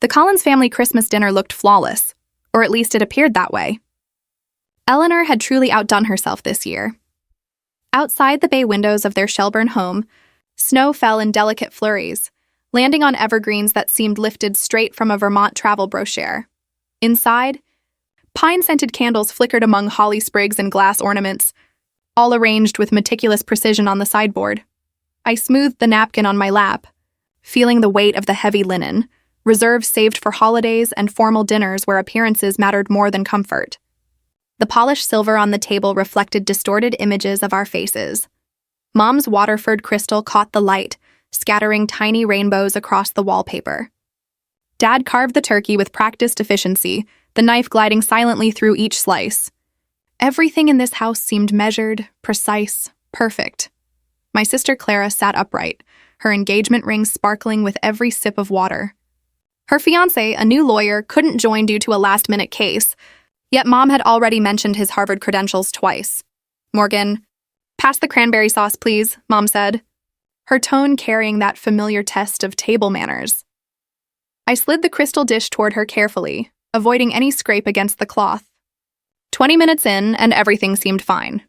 The Collins family Christmas dinner looked flawless, or at least it appeared that way. Eleanor had truly outdone herself this year. Outside the bay windows of their Shelburne home, snow fell in delicate flurries, landing on evergreens that seemed lifted straight from a Vermont travel brochure. Inside, pine-scented candles flickered among holly sprigs and glass ornaments, all arranged with meticulous precision on the sideboard. I smoothed the napkin on my lap, feeling the weight of the heavy linen, reserves saved for holidays and formal dinners where appearances mattered more than comfort. The polished silver on the table reflected distorted images of our faces. Mom's Waterford crystal caught the light, scattering tiny rainbows across the wallpaper. Dad carved the turkey with practiced efficiency, the knife gliding silently through each slice. Everything in this house seemed measured, precise, perfect. My sister Clara sat upright, her engagement ring sparkling with every sip of water. Her fiancé, a new lawyer, couldn't join due to a last-minute case, yet Mom had already mentioned his Harvard credentials twice. "Morgan, pass the cranberry sauce, please," Mom said, her tone carrying that familiar test of table manners. I slid the crystal dish toward her carefully, avoiding any scrape against the cloth. 20 minutes in, and everything seemed fine.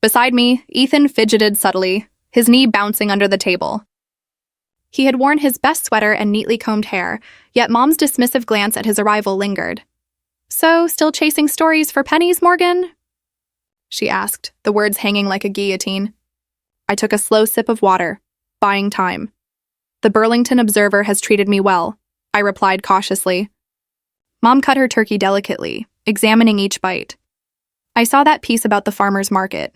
Beside me, Ethan fidgeted subtly, his knee bouncing under the table. He had worn his best sweater and neatly combed hair, yet Mom's dismissive glance at his arrival lingered. "So, still chasing stories for pennies, Morgan?" she asked, the words hanging like a guillotine. I took a slow sip of water, buying time. "The Burlington Observer has treated me well," I replied cautiously. Mom cut her turkey delicately, examining each bite. "I saw that piece about the farmer's market."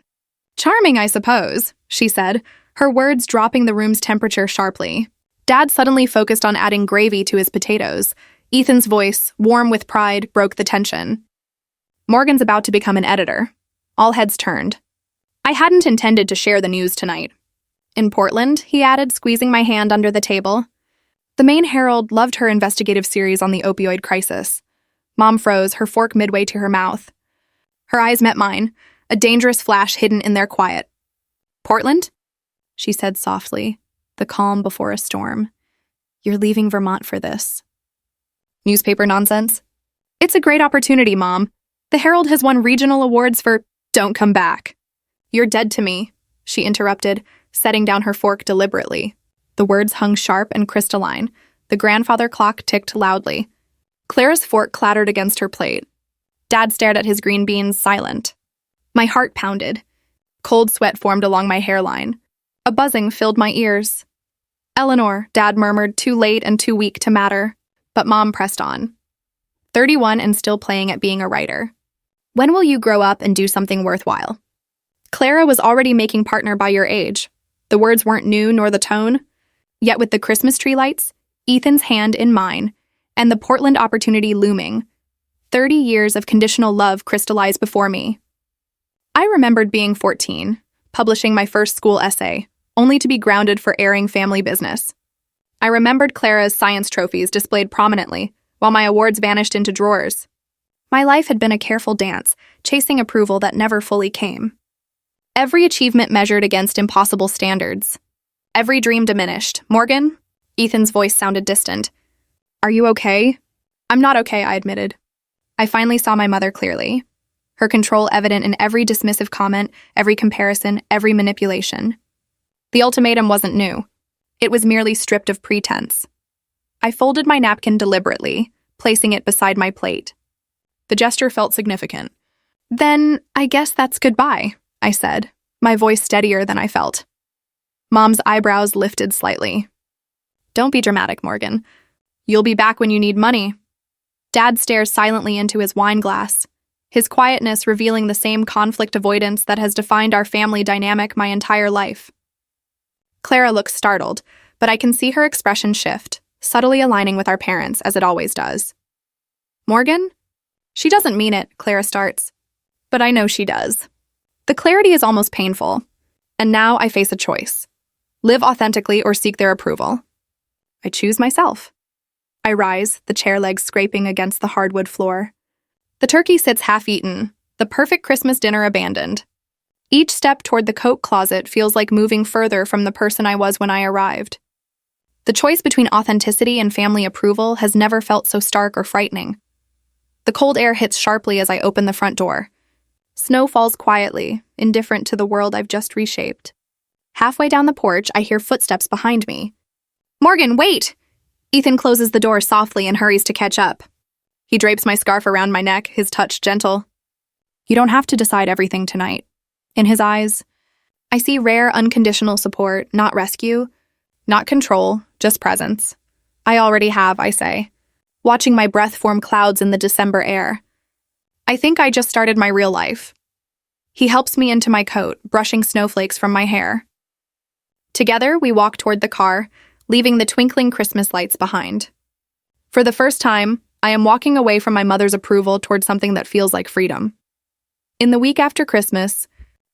"Charming, I suppose," she said, her words dropping the room's temperature sharply. Dad suddenly focused on adding gravy to his potatoes. Ethan's voice, warm with pride, broke the tension. "Morgan's about to become an editor." All heads turned. I hadn't intended to share the news tonight. "In Portland," he added, squeezing my hand under the table. The Maine Herald loved her investigative series on the opioid crisis. Mom froze, her fork midway to her mouth. Her eyes met mine, a dangerous flash hidden in their quiet. "Portland?" she said softly, the calm before a storm. "You're leaving Vermont for this." "Newspaper nonsense?" "It's a great opportunity, Mom. The Herald has won regional awards for Don't Come Back." "You're dead to me," she interrupted, setting down her fork deliberately. The words hung sharp and crystalline. The grandfather clock ticked loudly. Clara's fork clattered against her plate. Dad stared at his green beans, silent. My heart pounded. Cold sweat formed along my hairline. A buzzing filled my ears. "Eleanor," Dad murmured, too late and too weak to matter. But Mom pressed on. 31 and still playing at being a writer. "When will you grow up and do something worthwhile?" Clara was already making partner by your age. The words weren't new, nor the tone. Yet with the Christmas tree lights, Ethan's hand in mine, and the Portland opportunity looming, 30 years of conditional love crystallized before me. I remembered being 14, publishing my first school essay, only to be grounded for airing family business. I remembered Clara's science trophies displayed prominently, while my awards vanished into drawers. My life had been a careful dance, chasing approval that never fully came. Every achievement measured against impossible standards. Every dream diminished. "Morgan?" Ethan's voice sounded distant. "Are you okay?" "I'm not okay," I admitted. I finally saw my mother clearly. Her control evident in every dismissive comment, every comparison, every manipulation. The ultimatum wasn't new. It was merely stripped of pretense. I folded my napkin deliberately, placing it beside my plate. The gesture felt significant. "Then, I guess that's goodbye," I said, my voice steadier than I felt. Mom's eyebrows lifted slightly. "Don't be dramatic, Morgan. You'll be back when you need money." Dad stares silently into his wine glass, his quietness revealing the same conflict avoidance that has defined our family dynamic my entire life. Clara looks startled, but I can see her expression shift, subtly aligning with our parents, as it always does. "Morgan?" "She doesn't mean it," Clara starts. But I know she does. The clarity is almost painful, and now I face a choice. Live authentically or seek their approval. I choose myself. I rise, the chair legs scraping against the hardwood floor. The turkey sits half-eaten, the perfect Christmas dinner abandoned. Each step toward the coat closet feels like moving further from the person I was when I arrived. The choice between authenticity and family approval has never felt so stark or frightening. The cold air hits sharply as I open the front door. Snow falls quietly, indifferent to the world I've just reshaped. Halfway down the porch, I hear footsteps behind me. "Morgan, wait!" Ethan closes the door softly and hurries to catch up. He drapes my scarf around my neck, his touch gentle. "You don't have to decide everything tonight." In his eyes, I see rare, unconditional support, not rescue, not control, just presence. "I already have," I say, watching my breath form clouds in the December air. "I think I just started my real life." He helps me into my coat, brushing snowflakes from my hair. Together, we walk toward the car, leaving the twinkling Christmas lights behind. For the first time, I am walking away from my mother's approval toward something that feels like freedom. In the week after Christmas,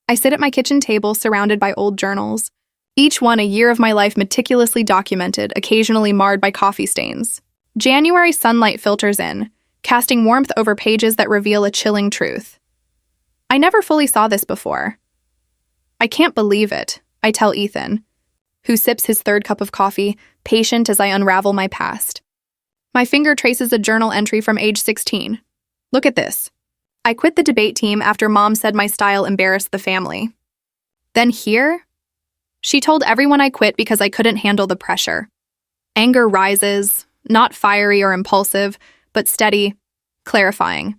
I sit at my kitchen table surrounded by old journals, each one a year of my life meticulously documented, occasionally marred by coffee stains. January sunlight filters in, casting warmth over pages that reveal a chilling truth. I never fully saw this before. "I can't believe it," I tell Ethan, who sips his third cup of coffee, patient as I unravel my past. My finger traces a journal entry from age 16. "Look at this. I quit the debate team after Mom said my style embarrassed the family. Then here, she told everyone I quit because I couldn't handle the pressure. Anger rises, not fiery or impulsive, but steady, clarifying.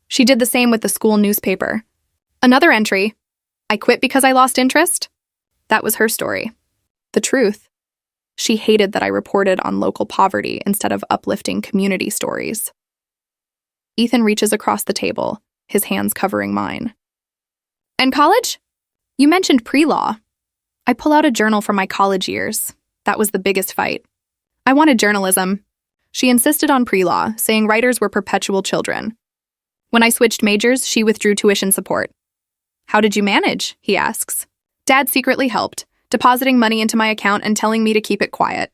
She did the same with the school newspaper. Another entry, I quit because I lost interest. That was her story. The truth, she hated that I reported on local poverty instead of uplifting community stories." Ethan reaches across the table, his hands covering mine. "And college? You mentioned pre-law." I pull out a journal from my college years. That was the biggest fight. I wanted journalism. She insisted on pre-law, saying writers were perpetual children. When I switched majors, she withdrew tuition support. "How did you manage?" he asks. Dad secretly helped, depositing money into my account and telling me to keep it quiet.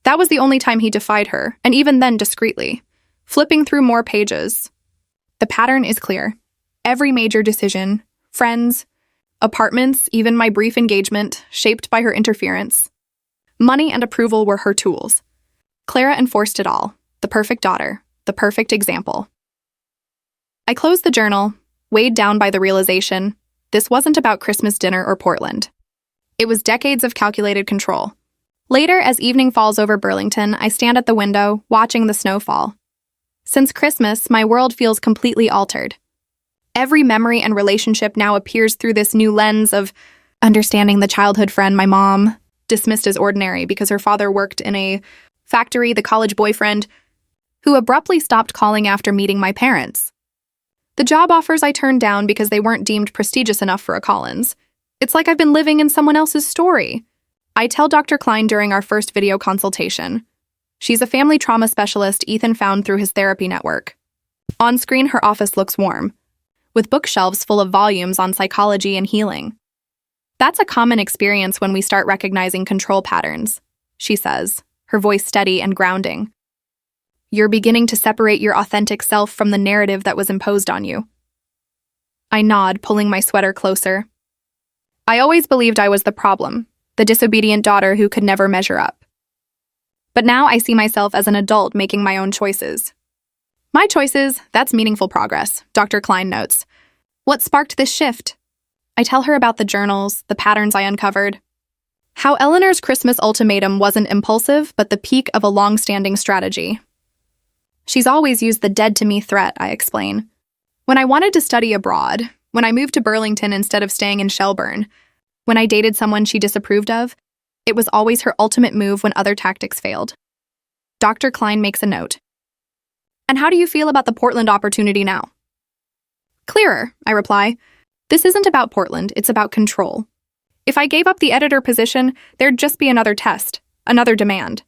That was the only time he defied her, and even then discreetly. Flipping through more pages. The pattern is clear. Every major decision, friends, apartments, even my brief engagement, shaped by her interference. Money and approval were her tools. Clara enforced it all. The perfect daughter, the perfect example. I closed the journal, weighed down by the realization this wasn't about Christmas dinner or Portland. It was decades of calculated control. Later, as evening falls over Burlington, I stand at the window, watching the snow fall. Since Christmas, my world feels completely altered. Every memory and relationship now appears through this new lens of understanding the childhood friend my mom dismissed as ordinary because her father worked in a factory, the college boyfriend who abruptly stopped calling after meeting my parents. The job offers I turned down because they weren't deemed prestigious enough for a Collins. It's like I've been living in someone else's story. I tell Dr. Klein during our first video consultation. She's a family trauma specialist Ethan found through his therapy network. On screen, her office looks warm, with bookshelves full of volumes on psychology and healing. That's a common experience when we start recognizing control patterns, she says, her voice steady and grounding. You're beginning to separate your authentic self from the narrative that was imposed on you. I nod, pulling my sweater closer. I always believed I was the problem, the disobedient daughter who could never measure up. But now I see myself as an adult making my own choices. My choices, that's meaningful progress, Dr. Klein notes. What sparked this shift? I tell her about the journals, the patterns I uncovered. How Eleanor's Christmas ultimatum wasn't impulsive, but the peak of a long-standing strategy. She's always used the dead-to-me threat, I explain. When I wanted to study abroad, when I moved to Burlington instead of staying in Shelburne, when I dated someone she disapproved of, it was always her ultimate move when other tactics failed. Dr. Klein makes a note. And how do you feel about the Portland opportunity now? Clearer, I reply. This isn't about Portland, it's about control. If I gave up the editor position, there'd just be another test, another demand.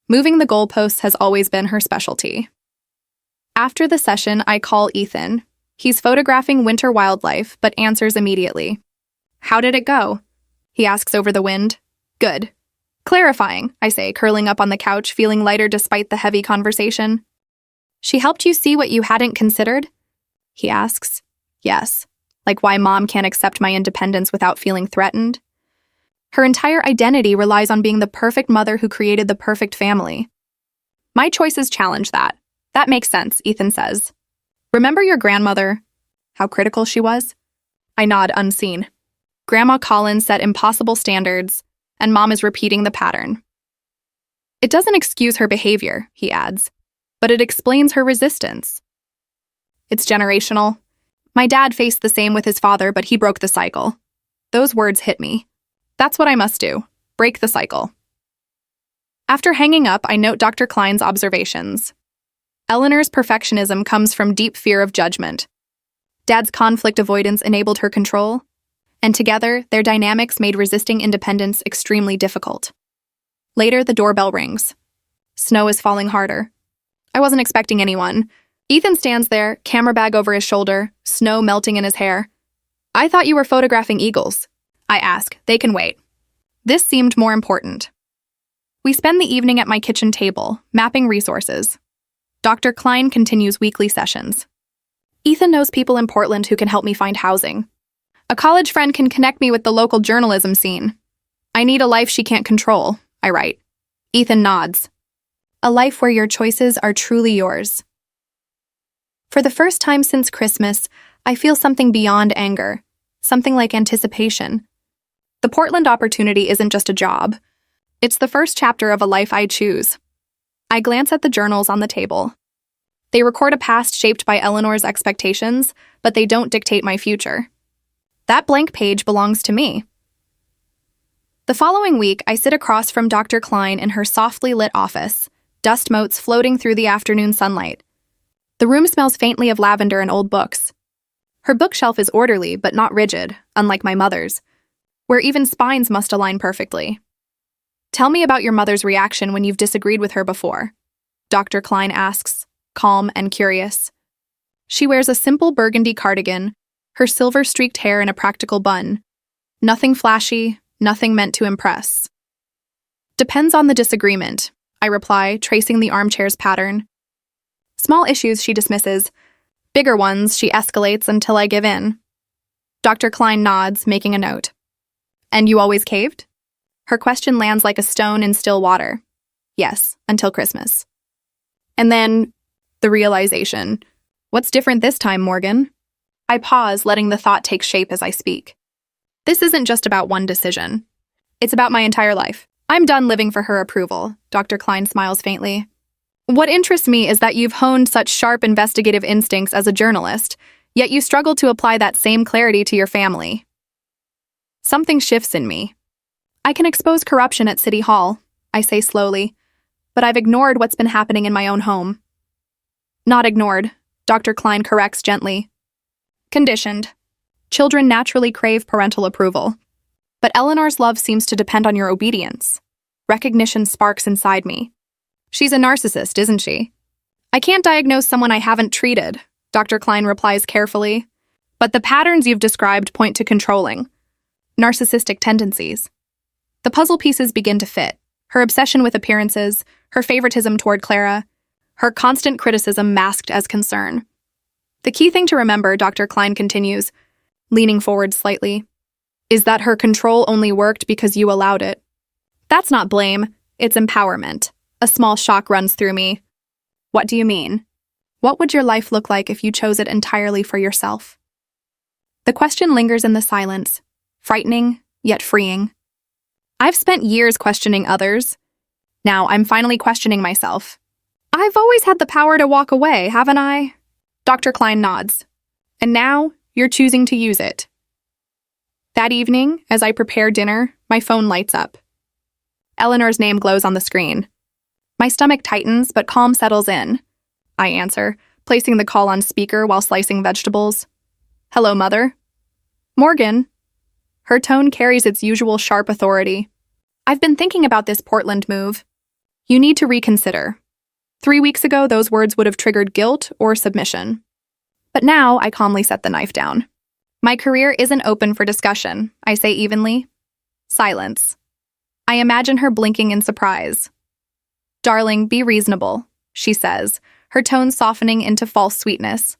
Moving the goalposts has always been her specialty. After the session, I call Ethan. He's photographing winter wildlife, but answers immediately. How did it go? He asks over the wind. Good. Clarifying, I say, curling up on the couch, feeling lighter despite the heavy conversation. She helped you see what you hadn't considered? He asks. Yes. Like why Mom can't accept my independence without feeling threatened? Her entire identity relies on being the perfect mother who created the perfect family. My choices challenge that. That makes sense, Ethan says. Remember your grandmother? How critical she was? I nod unseen. Grandma Collins set impossible standards, and Mom is repeating the pattern. It doesn't excuse her behavior, he adds, but it explains her resistance. It's generational. My dad faced the same with his father, but he broke the cycle. Those words hit me. That's what I must do. Break the cycle. After hanging up, I note Dr. Klein's observations. Eleanor's perfectionism comes from deep fear of judgment. Dad's conflict avoidance enabled her control, and together, their dynamics made resisting independence extremely difficult. Later, the doorbell rings. Snow is falling harder. I wasn't expecting anyone. Ethan stands there, camera bag over his shoulder, snow melting in his hair. I thought you were photographing eagles. I ask. They can wait. This seemed more important. We spend the evening at my kitchen table, mapping resources. Dr. Klein continues weekly sessions. Ethan knows people in Portland who can help me find housing. A college friend can connect me with the local journalism scene. I need a life she can't control, I write. Ethan nods. A life where your choices are truly yours. For the first time since Christmas, I feel something beyond anger, something like anticipation. The Portland opportunity isn't just a job. It's the first chapter of a life I choose. I glance at the journals on the table. They record a past shaped by Eleanor's expectations, but they don't dictate my future. That blank page belongs to me. The following week, I sit across from Dr. Klein in her softly lit office, dust motes floating through the afternoon sunlight. The room smells faintly of lavender and old books. Her bookshelf is orderly but not rigid, unlike my mother's, where even spines must align perfectly. Tell me about your mother's reaction when you've disagreed with her before, Dr. Klein asks, calm and curious. She wears a simple burgundy cardigan, her silver-streaked hair in a practical bun. Nothing flashy, nothing meant to impress. Depends on the disagreement, I reply, tracing the armchair's pattern. Small issues she dismisses. Bigger ones she escalates until I give in. Dr. Klein nods, making a note. And you always caved? Her question lands like a stone in still water. Yes, until Christmas. And then, the realization. What's different this time, Morgan? I pause, letting the thought take shape as I speak. This isn't just about one decision. It's about my entire life. I'm done living for her approval, Dr. Klein smiles faintly. What interests me is that you've honed such sharp investigative instincts as a journalist, yet you struggle to apply that same clarity to your family. Something shifts in me. I can expose corruption at City Hall, I say slowly, but I've ignored what's been happening in my own home. Not ignored, Dr. Klein corrects gently. Conditioned. Children naturally crave parental approval. But Eleanor's love seems to depend on your obedience. Recognition sparks inside me. She's a narcissist, isn't she? I can't diagnose someone I haven't treated, Dr. Klein replies carefully. But the patterns you've described point to controlling. Narcissistic tendencies. The puzzle pieces begin to fit. Her obsession with appearances, her favoritism toward Clara, her constant criticism masked as concern. The key thing to remember, Dr. Klein continues, leaning forward slightly, is that her control only worked because you allowed it. That's not blame, it's empowerment. A small shock runs through me. What do you mean? What would your life look like if you chose it entirely for yourself? The question lingers in the silence, frightening, yet freeing. I've spent years questioning others. Now I'm finally questioning myself. I've always had the power to walk away, haven't I? Dr. Klein nods. And now you're choosing to use it. That evening, as I prepare dinner, my phone lights up. Eleanor's name glows on the screen. My stomach tightens, but calm settles in. I answer, placing the call on speaker while slicing vegetables. Hello, Mother. Morgan. Her tone carries its usual sharp authority. I've been thinking about this Portland move. You need to reconsider. 3 weeks ago, those words would have triggered guilt or submission. But now, I calmly set the knife down. My career isn't open for discussion, I say evenly. Silence. I imagine her blinking in surprise. Darling, be reasonable, she says, her tone softening into false sweetness.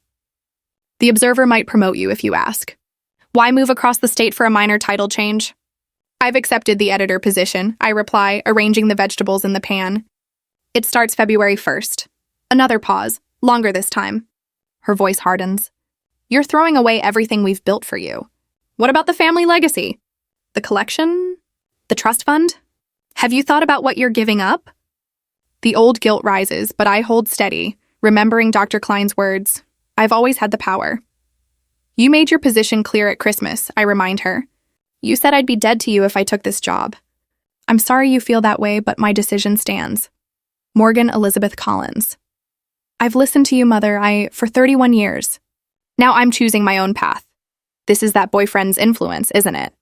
The Observer might promote you if you ask. Why move across the state for a minor title change? I've accepted the editor position, I reply, arranging the vegetables in the pan. It starts February 1st. Another pause, longer this time. Her voice hardens. You're throwing away everything we've built for you. What about the family legacy? The collection? The trust fund? Have you thought about what you're giving up? The old guilt rises, but I hold steady, remembering Dr. Klein's words. I've always had the power. You made your position clear at Christmas, I remind her. You said I'd be dead to you if I took this job. I'm sorry you feel that way, but my decision stands. Morgan Elizabeth Collins. I've listened to you, Mother, for 31 years. Now I'm choosing my own path. This is that boyfriend's influence, isn't it?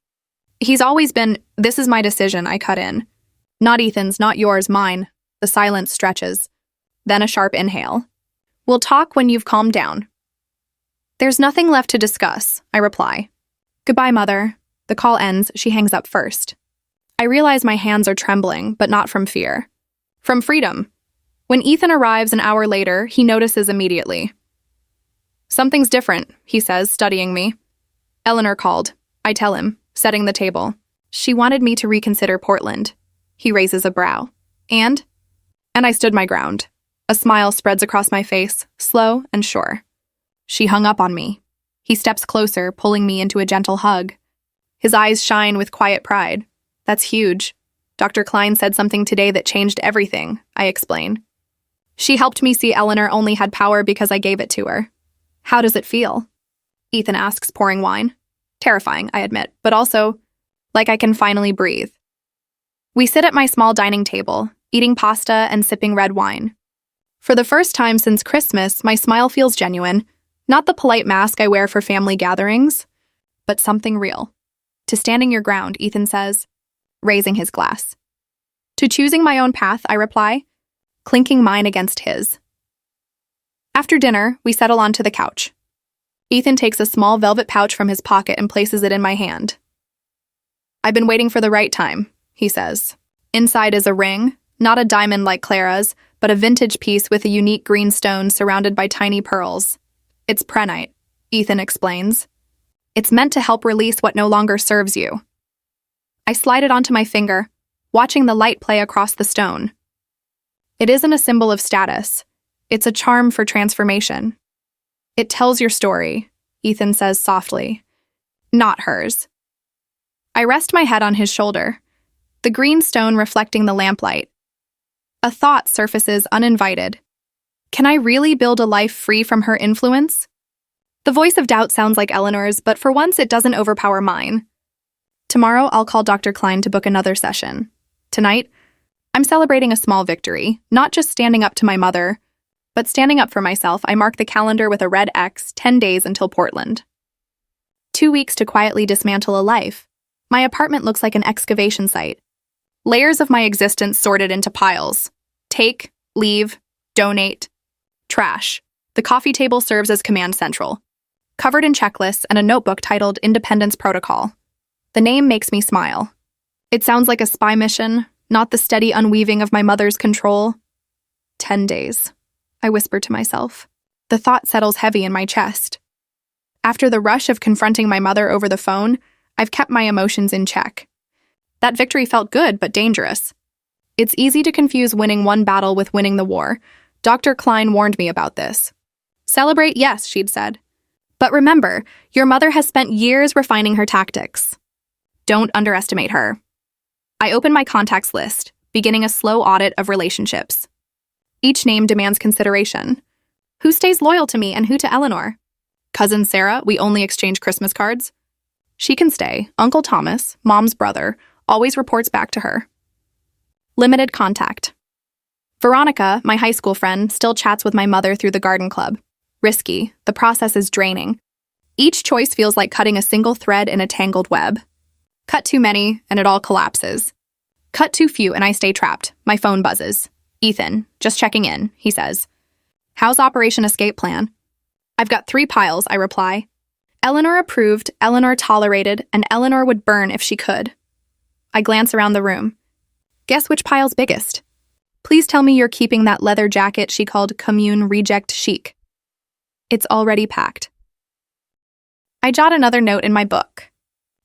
He's always been, this is my decision, I cut in. Not Ethan's, not yours, mine. The silence stretches. Then a sharp inhale. We'll talk when you've calmed down. There's nothing left to discuss, I reply. Goodbye, Mother. The call ends, she hangs up first. I realize my hands are trembling, but not from fear. From freedom. When Ethan arrives an hour later, he notices immediately. Something's different, he says, studying me. Eleanor called. I tell him, setting the table. She wanted me to reconsider Portland. He raises a brow. And I stood my ground. A smile spreads across my face, slow and sure. She hung up on me. He steps closer, pulling me into a gentle hug. His eyes shine with quiet pride. That's huge. Dr. Klein said something today that changed everything, I explain. She helped me see Eleanor only had power because I gave it to her. How does it feel? Ethan asks, pouring wine. Terrifying, I admit, but also like I can finally breathe. We sit at my small dining table, eating pasta and sipping red wine. For the first time since Christmas, my smile feels genuine, not the polite mask I wear for family gatherings, but something real. To standing your ground, Ethan says, raising his glass. To choosing my own path, I reply, clinking mine against his. After dinner, we settle onto the couch. Ethan takes a small velvet pouch from his pocket and places it in my hand. I've been waiting for the right time, he says. Inside is a ring, not a diamond like Clara's, but a vintage piece with a unique green stone surrounded by tiny pearls. It's prehnite, Ethan explains. It's meant to help release what no longer serves you. I slide it onto my finger, watching the light play across the stone. It isn't a symbol of status. It's a charm for transformation. It tells your story, Ethan says softly. Not hers. I rest my head on his shoulder, the green stone reflecting the lamplight. A thought surfaces uninvited. Can I really build a life free from her influence? The voice of doubt sounds like Eleanor's, but for once it doesn't overpower mine. Tomorrow I'll call Dr. Klein to book another session. Tonight, I'm celebrating a small victory, not just standing up to my mother, but standing up for myself. I mark the calendar with a red X, 10 days until Portland. 2 weeks to quietly dismantle a life. My apartment looks like an excavation site. Layers of my existence sorted into piles. Take, leave, donate, trash. The coffee table serves as command central, covered in checklists and a notebook titled Independence Protocol. The name makes me smile. It sounds like a spy mission, not the steady unweaving of my mother's control. 10 days, I whisper to myself. The thought settles heavy in my chest. After the rush of confronting my mother over the phone, I've kept my emotions in check. That victory felt good, but dangerous. It's easy to confuse winning one battle with winning the war. Dr. Klein warned me about this. Celebrate, yes, she'd said. But remember, your mother has spent years refining her tactics. Don't underestimate her. I open my contacts list, beginning a slow audit of relationships. Each name demands consideration. Who stays loyal to me and who to Eleanor? Cousin Sarah, we only exchange Christmas cards. She can stay. Uncle Thomas, Mom's brother, always reports back to her. Limited contact. Veronica, my high school friend, still chats with my mother through the garden club. Risky. The process is draining. Each choice feels like cutting a single thread in a tangled web. Cut too many, and it all collapses. Cut too few, and I stay trapped. My phone buzzes. Ethan, just checking in, he says. How's Operation Escape Plan? I've got 3 piles, I reply. Eleanor approved, Eleanor tolerated, and Eleanor would burn if she could. I glance around the room. Guess which pile's biggest? Please tell me you're keeping that leather jacket she called Commune Reject Chic. It's already packed. I jot another note in my book.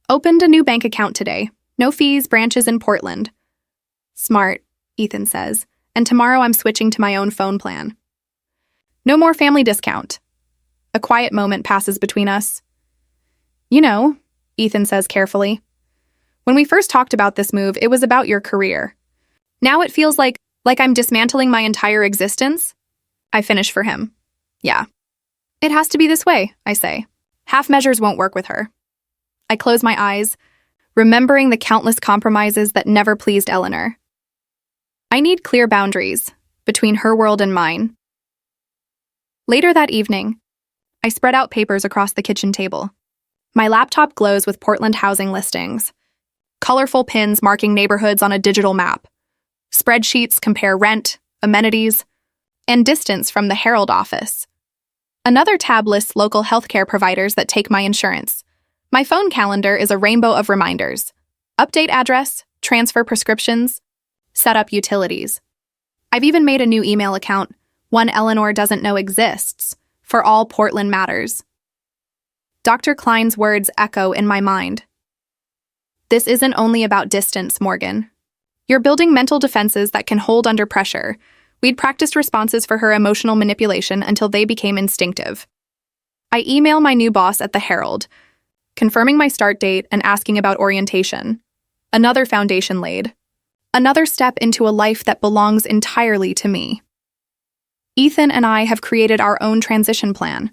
Opened a new bank account today. No fees, branches in Portland. Smart, Ethan says, and tomorrow I'm switching to my own phone plan. No more family discount. A quiet moment passes between us. You know, Ethan says carefully, when we first talked about this move, it was about your career. Now it feels like I'm dismantling my entire existence. I finish for him. Yeah. It has to be this way, I say. Half measures won't work with her. I close my eyes, remembering the countless compromises that never pleased Eleanor. I need clear boundaries between her world and mine. Later that evening, I spread out papers across the kitchen table. My laptop glows with Portland housing listings. Colorful pins marking neighborhoods on a digital map. Spreadsheets compare rent, amenities, and distance from the Herald office. Another tab lists local healthcare providers that take my insurance. My phone calendar is a rainbow of reminders. Update address, transfer prescriptions, set up utilities. I've even made a new email account, one Eleanor doesn't know exists, for all Portland matters. Dr. Klein's words echo in my mind. This isn't only about distance, Morgan. You're building mental defenses that can hold under pressure. We'd practiced responses for her emotional manipulation until they became instinctive. I email my new boss at the Herald, confirming my start date and asking about orientation. Another foundation laid. Another step into a life that belongs entirely to me. Ethan and I have created our own transition plan.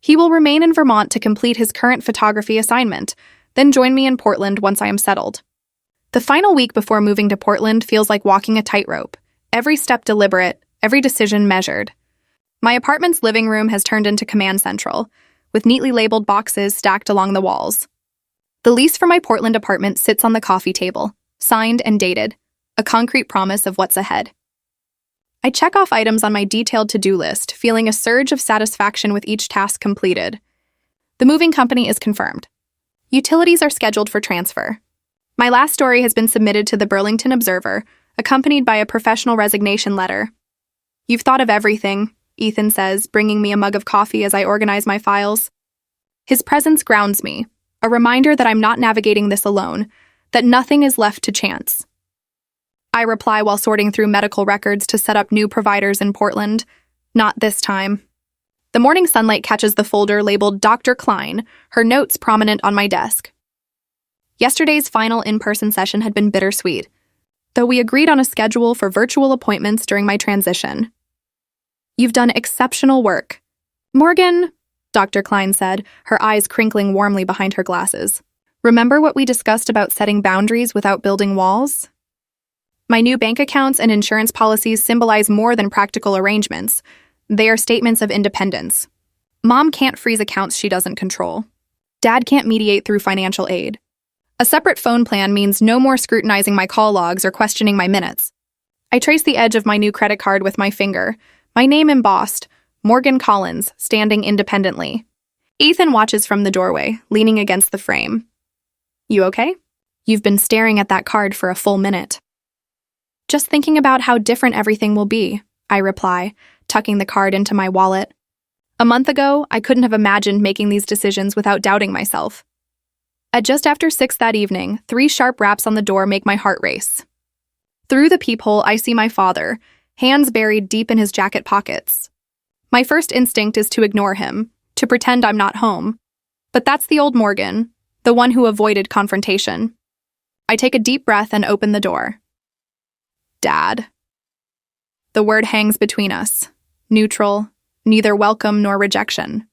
He will remain in Vermont to complete his current photography assignment, then join me in Portland once I am settled. The final week before moving to Portland feels like walking a tightrope, every step deliberate, every decision measured. My apartment's living room has turned into command central, with neatly labeled boxes stacked along the walls. The lease for my Portland apartment sits on the coffee table, signed and dated, a concrete promise of what's ahead. I check off items on my detailed to-do list, feeling a surge of satisfaction with each task completed. The moving company is confirmed. Utilities are scheduled for transfer. My last story has been submitted to the Burlington Observer, accompanied by a professional resignation letter. You've thought of everything, Ethan says, bringing me a mug of coffee as I organize my files. His presence grounds me, a reminder that I'm not navigating this alone, that nothing is left to chance. I reply while sorting through medical records to set up new providers in Portland. Not this time. The morning sunlight catches the folder labeled Dr. Klein, her notes prominent on my desk. Yesterday's final in-person session had been bittersweet, though we agreed on a schedule for virtual appointments during my transition. You've done exceptional work. Morgan, Dr. Klein said, her eyes crinkling warmly behind her glasses. Remember what we discussed about setting boundaries without building walls? My new bank accounts and insurance policies symbolize more than practical arrangements. They are statements of independence. Mom can't freeze accounts she doesn't control. Dad can't mediate through financial aid. A separate phone plan means no more scrutinizing my call logs or questioning my minutes. I trace the edge of my new credit card with my finger, my name embossed, Morgan Collins, standing independently. Ethan watches from the doorway, leaning against the frame. You okay? You've been staring at that card for a full minute. Just thinking about how different everything will be, I reply, tucking the card into my wallet. A month ago, I couldn't have imagined making these decisions without doubting myself. At just after 6 that evening, 3 sharp raps on the door make my heart race. Through the peephole, I see my father, hands buried deep in his jacket pockets. My first instinct is to ignore him, to pretend I'm not home. But that's the old Morgan, the one who avoided confrontation. I take a deep breath and open the door. Dad. The word hangs between us, neutral, neither welcome nor rejection.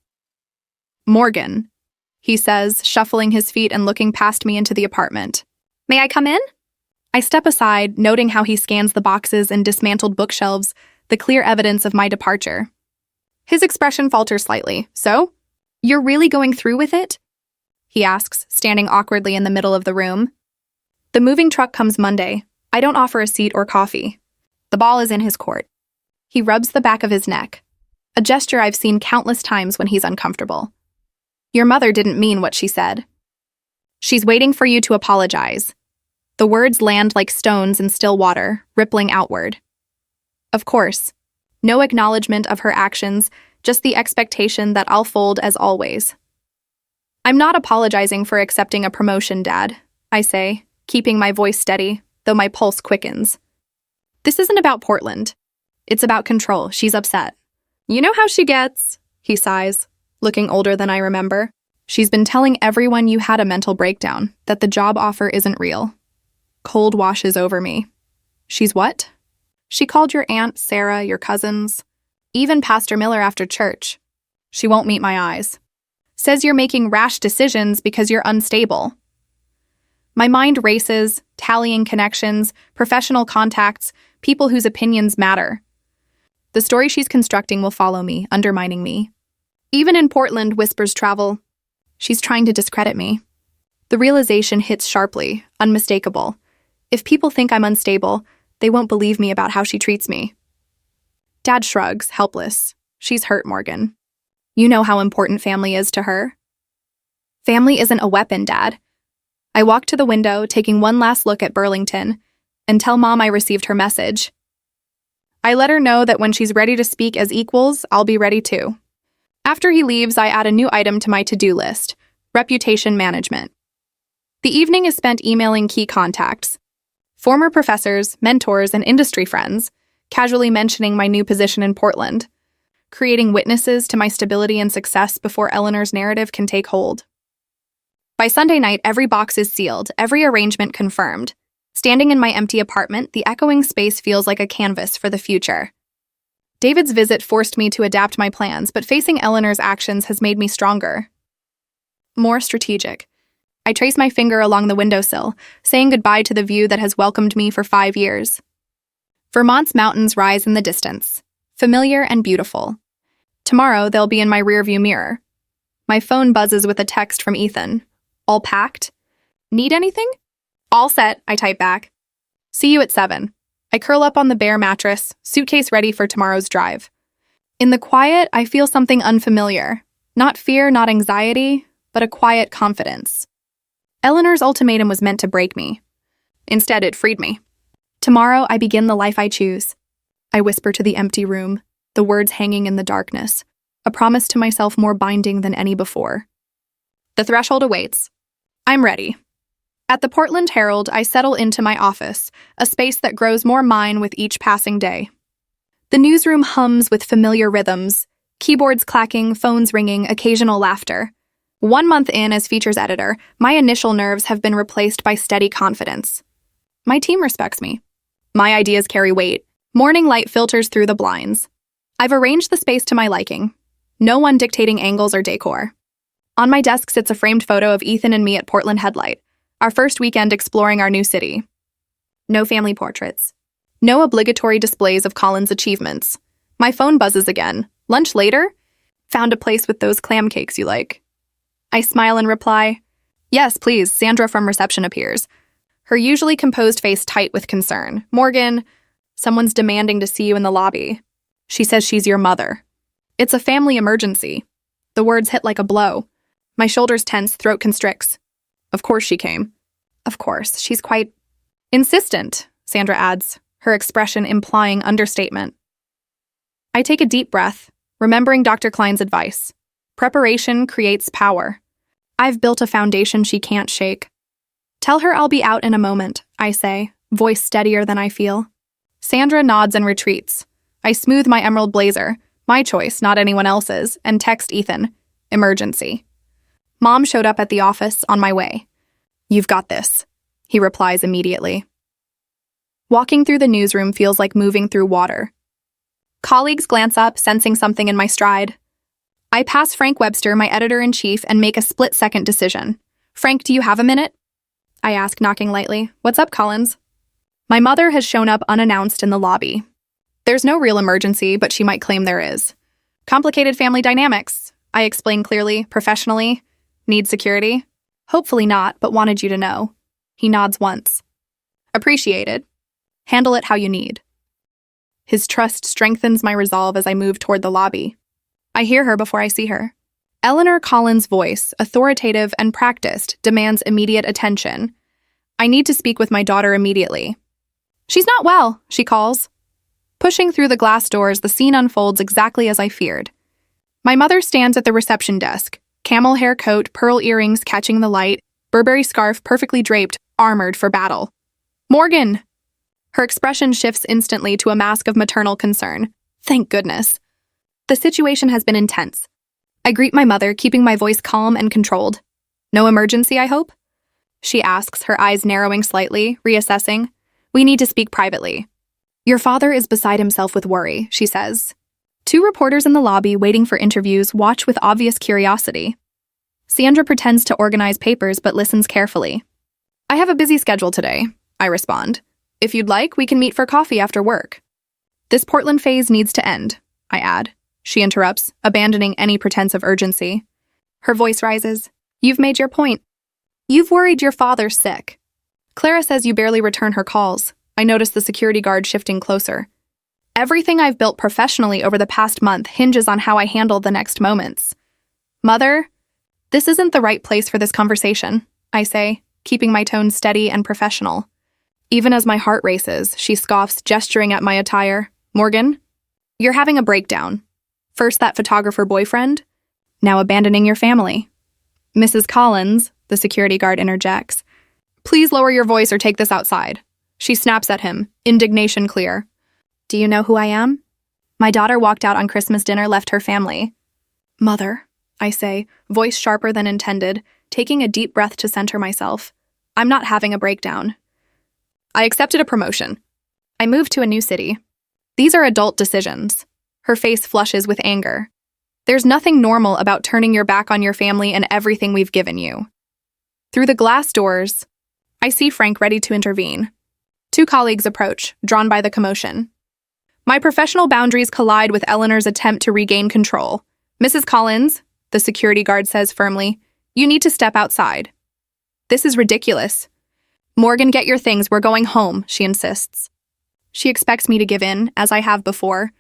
Morgan, he says, shuffling his feet and looking past me into the apartment. May I come in? I step aside, noting how he scans the boxes and dismantled bookshelves, the clear evidence of my departure. His expression falters slightly. So? You're really going through with it? He asks, standing awkwardly in the middle of the room. The moving truck comes Monday. I don't offer a seat or coffee. The ball is in his court. He rubs the back of his neck, a gesture I've seen countless times when he's uncomfortable. Your mother didn't mean what she said. She's waiting for you to apologize. The words land like stones in still water, rippling outward. Of course, no acknowledgement of her actions, just the expectation that I'll fold as always. I'm not apologizing for accepting a promotion, Dad, I say, keeping my voice steady, though my pulse quickens. This isn't about Portland. It's about control. She's upset. You know how she gets, he sighs, looking older than I remember. She's been telling everyone you had a mental breakdown, that the job offer isn't real. Cold washes over me. She's what? She called your aunt, Sarah, your cousins, even Pastor Miller after church. She won't meet my eyes. Says you're making rash decisions because you're unstable. My mind races, tallying connections, professional contacts, people whose opinions matter. The story she's constructing will follow me, undermining me. Even in Portland, whispers travel. She's trying to discredit me. The realization hits sharply, unmistakable. If people think I'm unstable, they won't believe me about how she treats me. Dad shrugs, helpless. She's hurt, Morgan. You know how important family is to her. Family isn't a weapon, Dad. I walk to the window, taking one last look at Burlington, and tell Mom I received her message. I let her know that when she's ready to speak as equals, I'll be ready too. After he leaves, I add a new item to my to-do list, reputation management. The evening is spent emailing key contacts, former professors, mentors, and industry friends, casually mentioning my new position in Portland, creating witnesses to my stability and success before Eleanor's narrative can take hold. By Sunday night, every box is sealed, every arrangement confirmed. Standing in my empty apartment, the echoing space feels like a canvas for the future. David's visit forced me to adapt my plans, but facing Eleanor's actions has made me stronger. More strategic. I trace my finger along the windowsill, saying goodbye to the view that has welcomed me for 5 years. Vermont's mountains rise in the distance, familiar and beautiful. Tomorrow, they'll be in my rearview mirror. My phone buzzes with a text from Ethan. All packed? Need anything? All set, I type back. See you at 7. I curl up on the bare mattress, suitcase ready for tomorrow's drive. In the quiet, I feel something unfamiliar. Not fear, not anxiety, but a quiet confidence. Eleanor's ultimatum was meant to break me. Instead, it freed me. Tomorrow, I begin the life I choose. I whisper to the empty room, the words hanging in the darkness, a promise to myself more binding than any before. The threshold awaits. I'm ready. At the Portland Herald, I settle into my office, a space that grows more mine with each passing day. The newsroom hums with familiar rhythms, keyboards clacking, phones ringing, occasional laughter. 1 month in as features editor, my initial nerves have been replaced by steady confidence. My team respects me. My ideas carry weight. Morning light filters through the blinds. I've arranged the space to my liking. No one dictating angles or decor. On my desk sits a framed photo of Ethan and me at Portland Headlight, our first weekend exploring our new city. No family portraits. No obligatory displays of Colin's achievements. My phone buzzes again. Lunch later? Found a place with those clam cakes you like. I smile and reply, yes, please. Sandra from reception appears. Her usually composed face tight with concern. Morgan, someone's demanding to see you in the lobby. She says she's your mother. It's a family emergency. The words hit like a blow. My shoulders tense, throat constricts. Of course she came. Of course, she's quite insistent, Sandra adds, her expression implying understatement. I take a deep breath, remembering Dr. Klein's advice. Preparation creates power. I've built a foundation she can't shake. Tell her I'll be out in a moment, I say, voice steadier than I feel. Sandra nods and retreats. I smooth my emerald blazer, my choice, not anyone else's, and text Ethan, emergency. Mom showed up at the office on my way. You've got this, he replies immediately. Walking through the newsroom feels like moving through water. Colleagues glance up, sensing something in my stride. I pass Frank Webster, my editor-in-chief, and make a split-second decision. Frank, do you have a minute? I ask, knocking lightly. What's up, Collins? My mother has shown up unannounced in the lobby. There's no real emergency, but she might claim there is. Complicated family dynamics, I explain clearly, professionally. Need security? Hopefully not, but wanted you to know. He nods once. Appreciated. Handle it how you need. His trust strengthens my resolve as I move toward the lobby. I hear her before I see her. Eleanor Collins' voice, authoritative and practiced, demands immediate attention. I need to speak with my daughter immediately. She's not well, she calls. Pushing through the glass doors, the scene unfolds exactly as I feared. My mother stands at the reception desk, camel hair coat, pearl earrings catching the light, Burberry scarf perfectly draped, armored for battle. Morgan! Her expression shifts instantly to a mask of maternal concern. Thank goodness. The situation has been intense. I greet my mother, keeping my voice calm and controlled. No emergency, I hope? She asks, her eyes narrowing slightly, reassessing. We need to speak privately. Your father is beside himself with worry, she says. Two reporters in the lobby waiting for interviews watch with obvious curiosity. Sandra pretends to organize papers but listens carefully. I have a busy schedule today, I respond. If you'd like, we can meet for coffee after work. This Portland phase needs to end, I add. She interrupts, abandoning any pretense of urgency. Her voice rises. You've made your point. You've worried your father sick. Clara says you barely return her calls. I notice the security guard shifting closer. Everything I've built professionally over the past month hinges on how I handle the next moments. Mother, this isn't the right place for this conversation, I say, keeping my tone steady and professional. Even as my heart races, she scoffs, gesturing at my attire. Morgan, you're having a breakdown. First that photographer boyfriend, now abandoning your family. Mrs. Collins, the security guard interjects. Please lower your voice or take this outside. She snaps at him, indignation clear. Do you know who I am? My daughter walked out on Christmas dinner, left her family. Mother, I say, voice sharper than intended, taking a deep breath to center myself. I'm not having a breakdown. I accepted a promotion. I moved to a new city. These are adult decisions. Her face flushes with anger. There's nothing normal about turning your back on your family and everything we've given you. Through the glass doors, I see Frank ready to intervene. Two colleagues approach, drawn by the commotion. My professional boundaries collide with Eleanor's attempt to regain control. Mrs. Collins, the security guard says firmly, you need to step outside. This is ridiculous. Morgan, get your things, we're going home, she insists. She expects me to give in, as I have before.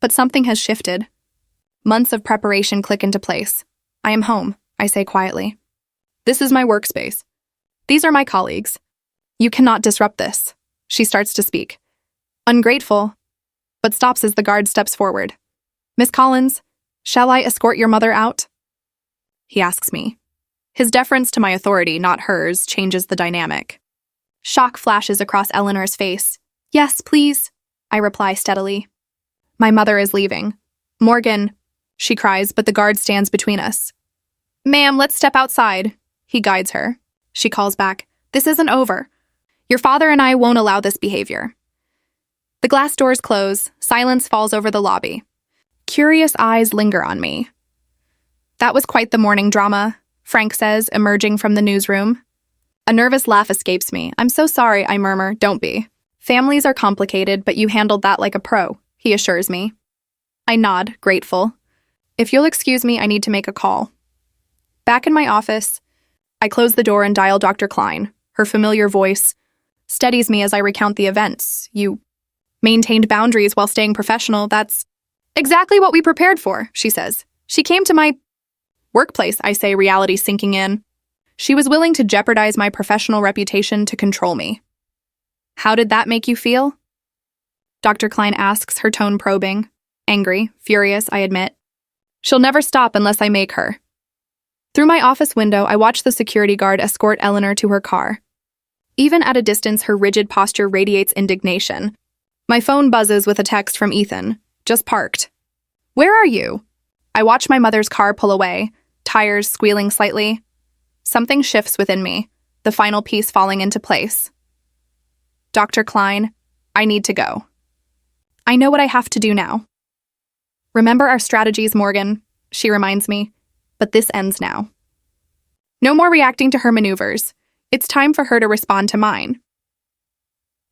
But something has shifted. Months of preparation click into place. I am home, I say quietly. This is my workspace. These are my colleagues. You cannot disrupt this. She starts to speak. Ungrateful, but stops as the guard steps forward. Miss Collins, shall I escort your mother out? He asks me. His deference to my authority, not hers, changes the dynamic. Shock flashes across Eleanor's face. Yes, please, I reply steadily. My mother is leaving. Morgan, she cries, but the guard stands between us. Ma'am, let's step outside. He guides her. She calls back. This isn't over. Your father and I won't allow this behavior. The glass doors close. Silence falls over the lobby. Curious eyes linger on me. That was quite the morning drama, Frank says, emerging from the newsroom. A nervous laugh escapes me. I'm so sorry, I murmur. Don't be. Families are complicated, but you handled that like a pro, he assures me. I nod, grateful. If you'll excuse me, I need to make a call. Back in my office, I close the door and dial Dr. Klein. Her familiar voice steadies me as I recount the events. You maintained boundaries while staying professional. That's exactly what we prepared for, she says. She came to my workplace, I say, reality sinking in. She was willing to jeopardize my professional reputation to control me. How did that make you feel? Dr. Klein asks, her tone probing. Angry, furious, I admit. She'll never stop unless I make her. Through my office window, I watch the security guard escort Eleanor to her car. Even at a distance, her rigid posture radiates indignation. My phone buzzes with a text from Ethan. Just parked. Where are you? I watch my mother's car pull away, tires squealing slightly. Something shifts within me, the final piece falling into place. Dr. Klein, I need to go. I know what I have to do now. Remember our strategies, Morgan, she reminds me, but this ends now. No more reacting to her maneuvers. It's time for her to respond to mine.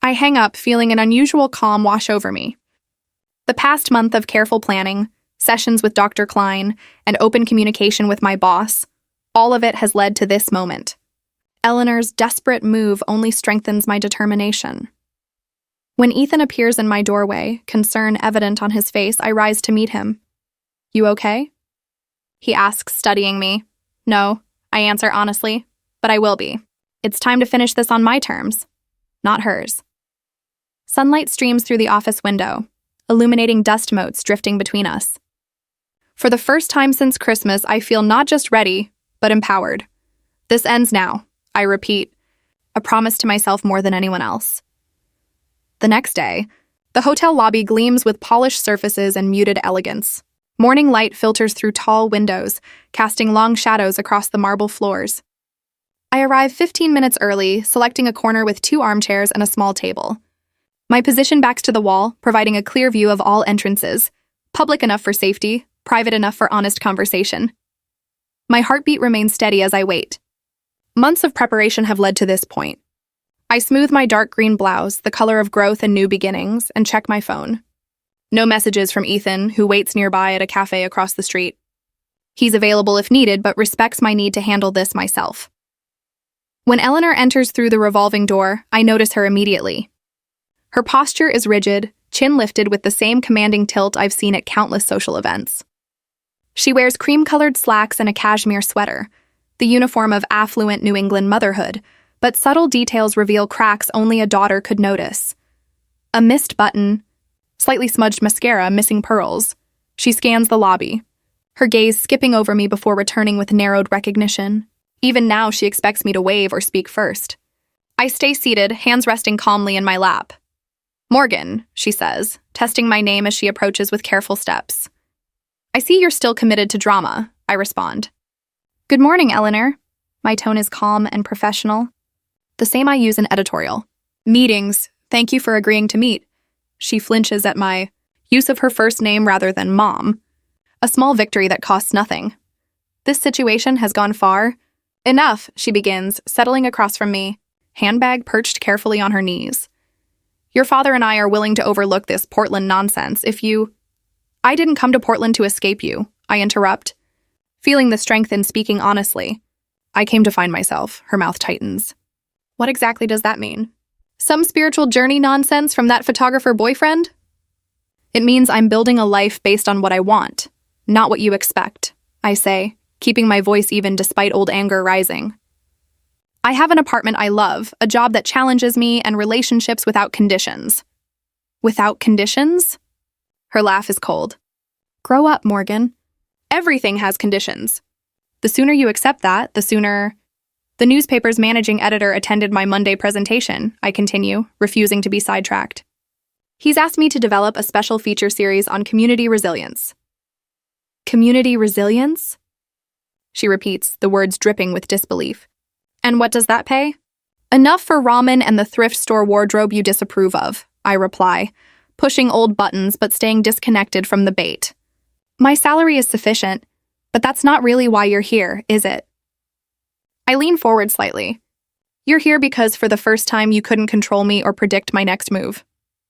I hang up, feeling an unusual calm wash over me. The past month of careful planning, sessions with Dr. Klein, and open communication with my boss, all of it has led to this moment. Eleanor's desperate move only strengthens my determination. When Ethan appears in my doorway, concern evident on his face, I rise to meet him. You okay? He asks, studying me. No, I answer honestly, but I will be. It's time to finish this on my terms, not hers. Sunlight streams through the office window, illuminating dust motes drifting between us. For the first time since Christmas, I feel not just ready, but empowered. This ends now, I repeat, a promise to myself more than anyone else. The next day, the hotel lobby gleams with polished surfaces and muted elegance. Morning light filters through tall windows, casting long shadows across the marble floors. I arrive 15 minutes early, selecting a corner with 2 armchairs and a small table. My position backs to the wall, providing a clear view of all entrances, public enough for safety, private enough for honest conversation. My heartbeat remains steady as I wait. Months of preparation have led to this point. I smooth my dark green blouse, the color of growth and new beginnings, and check my phone. No messages from Ethan, who waits nearby at a cafe across the street. He's available if needed, but respects my need to handle this myself. When Eleanor enters through the revolving door, I notice her immediately. Her posture is rigid, chin lifted with the same commanding tilt I've seen at countless social events. She wears cream-colored slacks and a cashmere sweater, the uniform of affluent New England motherhood, but subtle details reveal cracks only a daughter could notice. A missed button, slightly smudged mascara, missing pearls. She scans the lobby, her gaze skipping over me before returning with narrowed recognition. Even now, she expects me to wave or speak first. I stay seated, hands resting calmly in my lap. "Morgan," she says, testing my name as she approaches with careful steps. "I see you're still committed to drama," I respond. "Good morning, Eleanor." My tone is calm and professional, the same I use in editorial. "Meetings, thank you for agreeing to meet." She flinches at my use of her first name rather than mom, a small victory that costs nothing. "This situation has gone far." "Enough," she begins, settling across from me, handbag perched carefully on her knees. "Your father and I are willing to overlook this Portland nonsense if you—" "I didn't come to Portland to escape you," I interrupt, feeling the strength in speaking honestly. "I came to find myself," her mouth tightens. "What exactly does that mean? Some spiritual journey nonsense from that photographer boyfriend?" "It means I'm building a life based on what I want, not what you expect," I say, keeping my voice even despite old anger rising. "I have an apartment I love, a job that challenges me, and relationships without conditions." "Without conditions?" Her laugh is cold. "Grow up, Morgan. Everything has conditions. The sooner you accept that, the sooner—" "The newspaper's managing editor attended my Monday presentation," I continue, refusing to be sidetracked. "He's asked me to develop a special feature series on community resilience." "Community resilience?" She repeats, the words dripping with disbelief. "And what does that pay?" "Enough for ramen and the thrift store wardrobe you disapprove of," I reply, pushing old buttons but staying disconnected from the bait. "My salary is sufficient, but that's not really why you're here, is it?" I lean forward slightly. "You're here because for the first time you couldn't control me or predict my next move."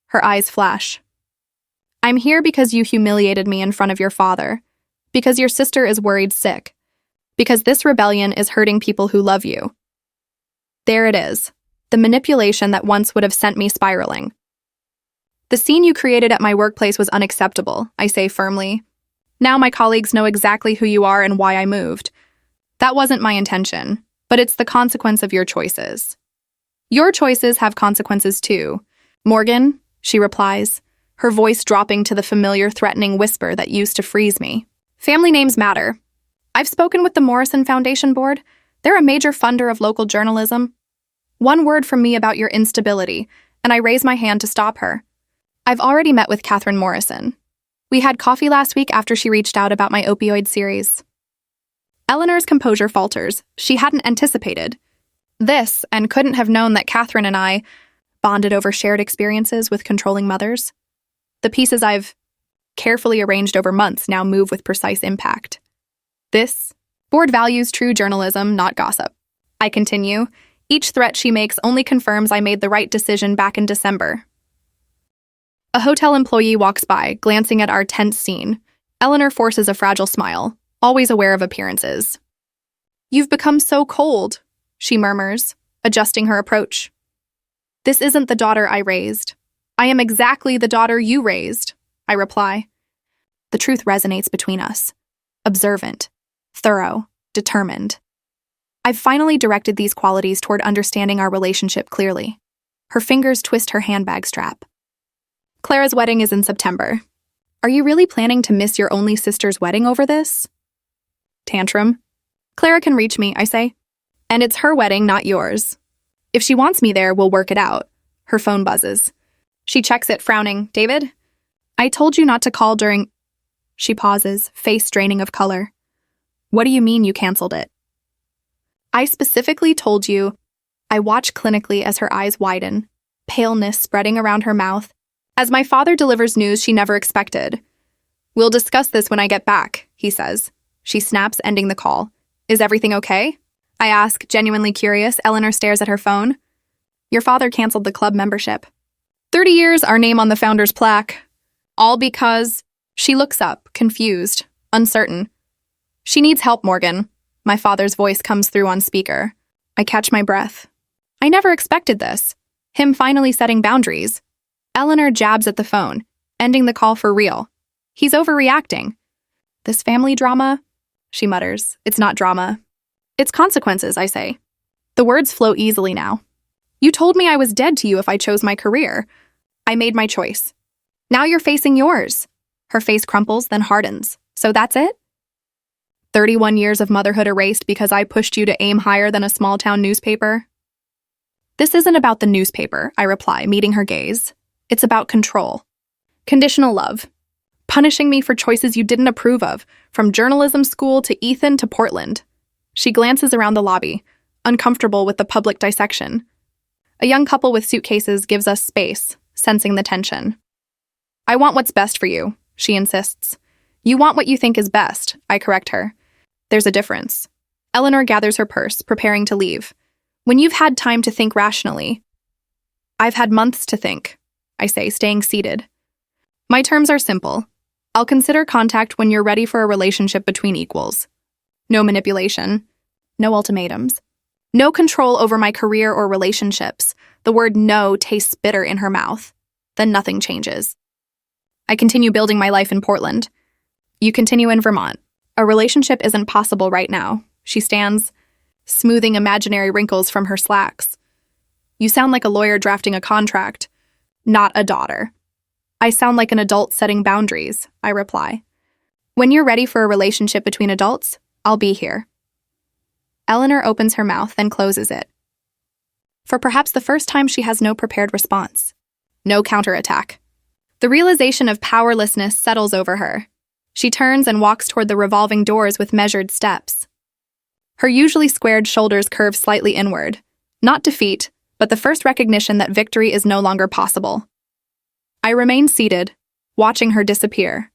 Her eyes flash. "I'm here because you humiliated me in front of your father, because your sister is worried sick, because this rebellion is hurting people who love you." There it is, the manipulation that once would have sent me spiraling. "The scene you created at my workplace was unacceptable," I say firmly. "Now my colleagues know exactly who you are and why I moved. That wasn't my intention, but it's the consequence of your choices." "Your choices have consequences too, Morgan," she replies, her voice dropping to the familiar threatening whisper that used to freeze me. "Family names matter. I've spoken with the Morrison Foundation Board. They're a major funder of local journalism. One word from me about your instability, and I raise my hand to stop her. I've already met with Catherine Morrison. We had coffee last week after she reached out about my opioid series." Eleanor's composure falters. She hadn't anticipated this and couldn't have known that Catherine and I bonded over shared experiences with controlling mothers. The pieces I've carefully arranged over months now move with precise impact. "This board values true journalism, not gossip," I continue. Each threat she makes only confirms I made the right decision back in December. A hotel employee walks by, glancing at our tense scene. Eleanor forces a fragile smile, always aware of appearances. "You've become so cold," she murmurs, adjusting her approach. "This isn't the daughter I raised. I am exactly the daughter you raised," I reply. The truth resonates between us. Observant, thorough, determined. I've finally directed these qualities toward understanding our relationship clearly. Her fingers twist her handbag strap. "Clara's wedding is in September. Are you really planning to miss your only sister's wedding over this?" Tantrum. "Clara can reach me," I say. "And it's her wedding, not yours." If she wants me there, we'll work it out. Her phone buzzes. She checks it, frowning. David? I told you not to call during... She pauses, face draining of color. What do you mean you canceled it? I specifically told you. I watch clinically as her eyes widen, paleness spreading around her mouth, as my father delivers news she never expected. We'll discuss this when I get back, he says. She snaps, ending the call. Is everything okay? I ask, genuinely curious. Eleanor stares at her phone. Your father canceled the club membership. 30 years, our name on the founder's plaque. All because... She looks up, confused, uncertain. She needs help, Morgan. My father's voice comes through on speaker. I catch my breath. I never expected this. Him finally setting boundaries. Eleanor jabs at the phone, ending the call for real. He's overreacting. This family drama? She mutters. It's not drama. It's consequences, I say. The words flow easily now. You told me I was dead to you if I chose my career. I made my choice. Now you're facing yours. Her face crumples, then hardens. So that's it? 31 years of motherhood erased because I pushed you to aim higher than a small-town newspaper? This isn't about the newspaper, I reply, meeting her gaze. It's about control. Conditional love. Punishing me for choices you didn't approve of, from journalism school to Ethan to Portland. She glances around the lobby, uncomfortable with the public dissection. A young couple with suitcases gives us space, sensing the tension. I want what's best for you, she insists. You want what you think is best, I correct her. There's a difference. Eleanor gathers her purse, preparing to leave. When you've had time to think rationally. I've had months to think, I say, staying seated. My terms are simple. I'll consider contact when you're ready for a relationship between equals. No manipulation. No ultimatums. No control over my career or relationships. The word no tastes bitter in her mouth. Then nothing changes. I continue building my life in Portland. You continue in Vermont. A relationship isn't possible right now. She stands, smoothing imaginary wrinkles from her slacks. You sound like a lawyer drafting a contract, not a daughter. I sound like an adult setting boundaries, I reply. When you're ready for a relationship between adults, I'll be here. Eleanor opens her mouth, then closes it. For perhaps the first time, she has no prepared response. No counterattack. The realization of powerlessness settles over her. She turns and walks toward the revolving doors with measured steps. Her usually squared shoulders curve slightly inward. Not defeat, but the first recognition that victory is no longer possible. I remain seated, watching her disappear.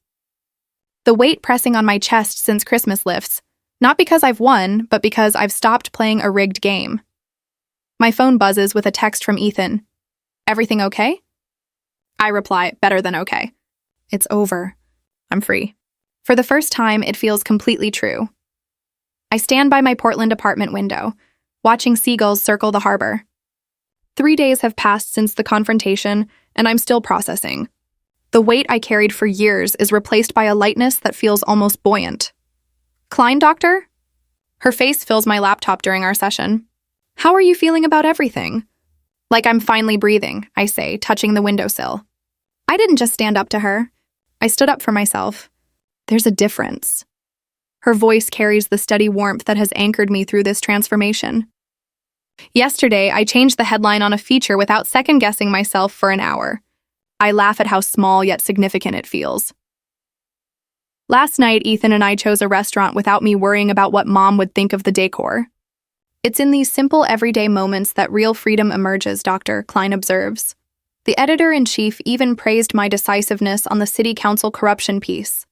The weight pressing on my chest since Christmas lifts, not because I've won, but because I've stopped playing a rigged game. My phone buzzes with a text from Ethan. Everything okay? I reply, better than okay. It's over. I'm free. For the first time, it feels completely true. I stand by my Portland apartment window, watching seagulls circle the harbor. 3 days have passed since the confrontation, and I'm still processing. The weight I carried for years is replaced by a lightness that feels almost buoyant. Klein, doctor? Her face fills my laptop during our session. How are you feeling about everything? Like I'm finally breathing, I say, touching the windowsill. I didn't just stand up to her. I stood up for myself. There's a difference. Her voice carries the steady warmth that has anchored me through this transformation. Yesterday, I changed the headline on a feature without second-guessing myself for an hour. I laugh at how small yet significant it feels. Last night, Ethan and I chose a restaurant without me worrying about what Mom would think of the decor. It's in these simple, everyday moments that real freedom emerges, Dr. Klein observes. The editor-in-chief even praised my decisiveness on the city council corruption piece.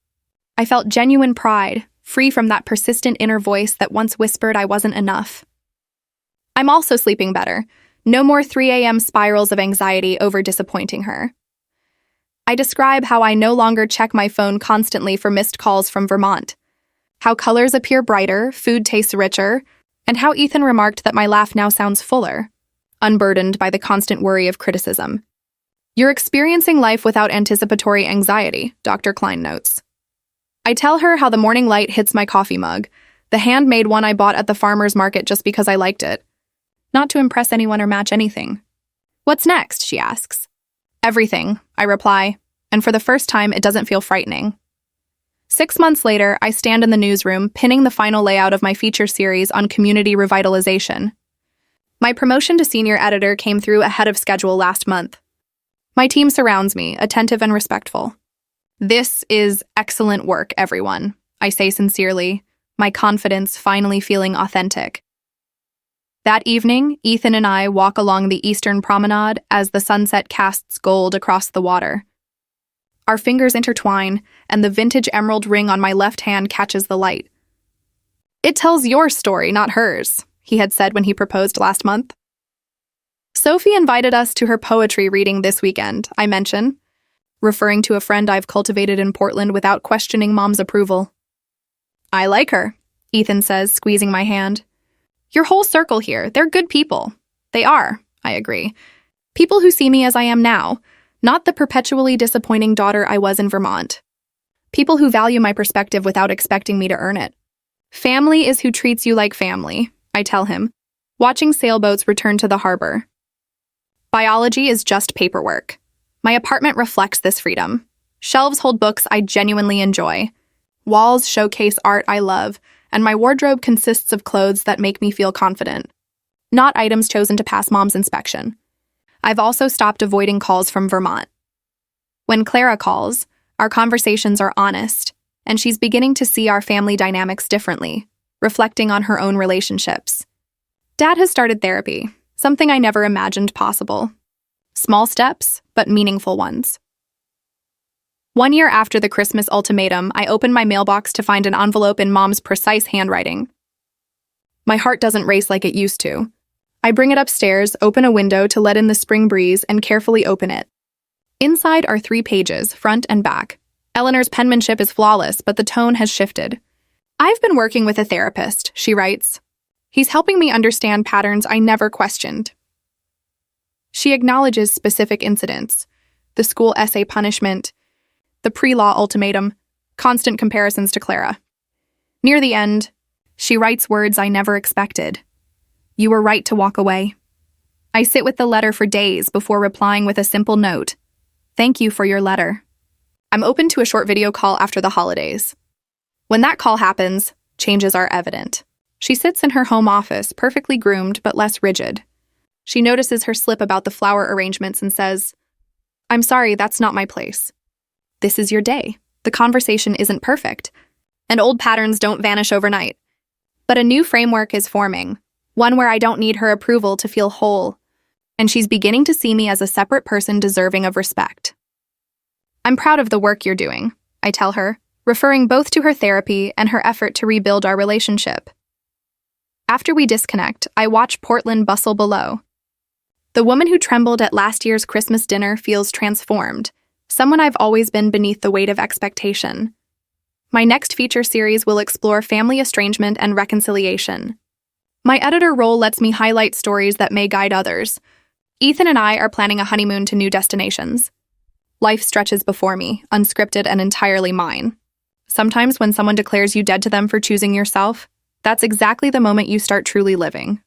I felt genuine pride, free from that persistent inner voice that once whispered I wasn't enough. I'm also sleeping better. No more 3 a.m. spirals of anxiety over disappointing her. I describe how I no longer check my phone constantly for missed calls from Vermont, how colors appear brighter, food tastes richer, and how Ethan remarked that my laugh now sounds fuller, unburdened by the constant worry of criticism. You're experiencing life without anticipatory anxiety, Dr. Klein notes. I tell her how the morning light hits my coffee mug, the handmade one I bought at the farmer's market just because I liked it. Not to impress anyone or match anything. What's next, she asks. Everything, I reply, and for the first time, it doesn't feel frightening. 6 months later, I stand in the newsroom, pinning the final layout of my feature series on community revitalization. My promotion to senior editor came through ahead of schedule last month. My team surrounds me, attentive and respectful. This is excellent work, everyone, I say sincerely, my confidence finally feeling authentic. That evening, Ethan and I walk along the eastern promenade as the sunset casts gold across the water. Our fingers intertwine, and the vintage emerald ring on my left hand catches the light. "It tells your story, not hers," he had said when he proposed last month. "Sophie invited us to her poetry reading this weekend," I mention, referring to a friend I've cultivated in Portland without questioning Mom's approval. "I like her," Ethan says, squeezing my hand. "Your whole circle here, they're good people." "They are," I agree. "People who see me as I am now, not the perpetually disappointing daughter I was in Vermont. People who value my perspective without expecting me to earn it. Family is who treats you like family," I tell him, watching sailboats return to the harbor. Biology is just paperwork. My apartment reflects this freedom. Shelves hold books I genuinely enjoy. Walls showcase art I love, and my wardrobe consists of clothes that make me feel confident, not items chosen to pass Mom's inspection. I've also stopped avoiding calls from Vermont. When Clara calls, our conversations are honest, and she's beginning to see our family dynamics differently, reflecting on her own relationships. Dad has started therapy, something I never imagined possible. Small steps, but meaningful ones. 1 year after the Christmas ultimatum, I open my mailbox to find an envelope in Mom's precise handwriting. My heart doesn't race like it used to. I bring it upstairs, open a window to let in the spring breeze, and carefully open it. Inside are 3 pages, front and back. Eleanor's penmanship is flawless, but the tone has shifted. "I've been working with a therapist," she writes. "He's helping me understand patterns I never questioned." She acknowledges specific incidents, the school essay punishment, the pre-law ultimatum, constant comparisons to Clara. Near the end, she writes words I never expected. "You were right to walk away." I sit with the letter for days before replying with a simple note. "Thank you for your letter." I'm open to a short video call after the holidays. When that call happens, changes are evident. She sits in her home office, perfectly groomed but less rigid. She notices her slip about the flower arrangements and says, "I'm sorry, that's not my place." This is your day. The conversation isn't perfect, and old patterns don't vanish overnight. But a new framework is forming, one where I don't need her approval to feel whole, and she's beginning to see me as a separate person deserving of respect. "I'm proud of the work you're doing," I tell her, referring both to her therapy and her effort to rebuild our relationship. After we disconnect, I watch Portland bustle below. The woman who trembled at last year's Christmas dinner feels transformed, someone I've always been beneath the weight of expectation. My next feature series will explore family estrangement and reconciliation. My editor role lets me highlight stories that may guide others. Ethan and I are planning a honeymoon to new destinations. Life stretches before me, unscripted and entirely mine. Sometimes when someone declares you dead to them for choosing yourself, that's exactly the moment you start truly living.